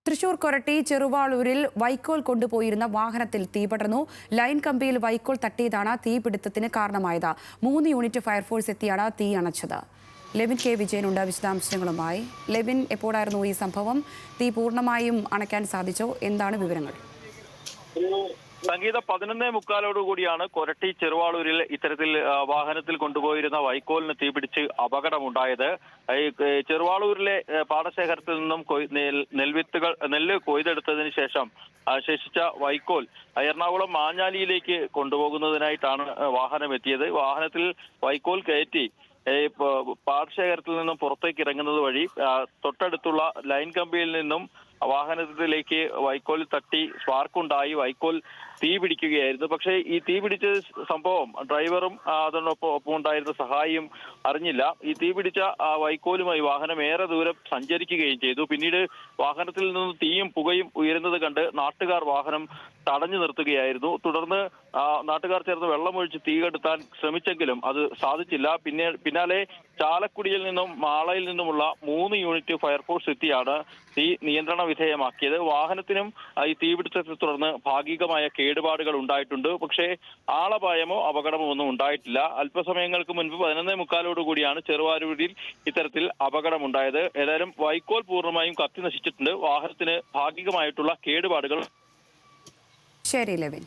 തൃശൂർ കൊരട്ടി ചെറുവാളൂരിൽ വൈക്കോൽ കൊണ്ടുപോയിരുന്ന വാഹനത്തിൽ തീ പടർന്നു. ലൈൻ കമ്പിയിൽ വൈക്കോൽ തട്ടിയതാണ് തീപിടുത്തത്തിന് കാരണമായത്. 3 യൂണിറ്റ് ഫയർഫോഴ്സ് എത്തിയാണ് തീ അണച്ചത്. ലെവിൻ കെ വിജയനുണ്ട് വിശദാംശങ്ങളുമായി. ലെവിൻ, എപ്പോഴായിരുന്നു ഈ സംഭവം? തീ പൂർണ്ണമായും അണയ്ക്കാൻ സാധിച്ചോ? എന്താണ് വിവരങ്ങൾ? സംഗീത 11:45 കൊരട്ടി ചെറുവാളൂരിൽ ഇത്തരത്തിൽ വാഹനത്തിൽ കൊണ്ടുപോയിരുന്ന വൈക്കോലിന് തീപിടിച്ച് അപകടമുണ്ടായത്. ചെറുവാളൂരിലെ പാടശേഖരത്തിൽ നിന്നും നെല്ല് കൊയ്തെടുത്തതിന് ശേഷം ശേഷിച്ച വൈക്കോൽ എറണാകുളം മാഞ്ഞാലിയിലേക്ക് കൊണ്ടുപോകുന്നതിനായിട്ടാണ് വാഹനം എത്തിയത്. വാഹനത്തിൽ വൈക്കോൽ കയറ്റി പാടശേഖരത്തിൽ നിന്നും പുറത്തേക്ക് ഇറങ്ങുന്നത് വഴി തൊട്ടടുത്തുള്ള ലൈൻ കമ്പിയിൽ നിന്നും വാഹനത്തിലേക്ക് വൈക്കോൽ തട്ടി സ്പാർക്കുണ്ടായി വൈക്കോൽ തീ പിടിക്കുകയായിരുന്നു. പക്ഷേ ഈ തീ പിടിച്ച സംഭവം ഡ്രൈവറും അതിനൊപ്പം ഉണ്ടായിരുന്ന സഹായിയും അറിഞ്ഞില്ല. ഈ തീ പിടിച്ച വൈക്കോലുമായി വാഹനം ഏറെ ദൂരം സഞ്ചരിക്കുകയും ചെയ്തു. പിന്നീട് വാഹനത്തിൽ നിന്ന് തീയും പുകയും ഉയരുന്നത് കണ്ട് നാട്ടുകാർ വാഹനം തടഞ്ഞു നിർത്തുകയായിരുന്നു. തുടർന്ന് നാട്ടുകാർ ചേർന്ന് വെള്ളമൊഴിച്ച് തീ കെടുത്താൻ ശ്രമിച്ചെങ്കിലും അത് സാധിച്ചില്ല. പിന്നാലെ ചാലക്കുടിയിൽ നിന്നും മാളയിൽ നിന്നുമുള്ള 3 യൂണിറ്റ് ഫയർഫോഴ്സ് എത്തിയാണ് തീ നിയന്ത്രണ വിധേയമാക്കിയത്. വാഹനത്തിനും ഈ തീപിടുത്തത്തെ തുടർന്ന് ഭാഗികമായ കേടുപാടുകൾ ഉണ്ടായിട്ടുണ്ട്. പക്ഷേ ആളപായമോ അപകടമോ ഒന്നും ഉണ്ടായിട്ടില്ല. അല്പസമയങ്ങൾക്ക് മുൻപ് 11:45 ചെറുവാരൂരിൽ ഇത്തരത്തിൽ അപകടമുണ്ടായത്. ഏതായാലും വൈക്കോൽ പൂർണ്ണമായും കത്തി നശിച്ചിട്ടുണ്ട്. വാഹനത്തിന് ഭാഗികമായിട്ടുള്ള കേടുപാടുകൾ. ശരി ലെവിൻ.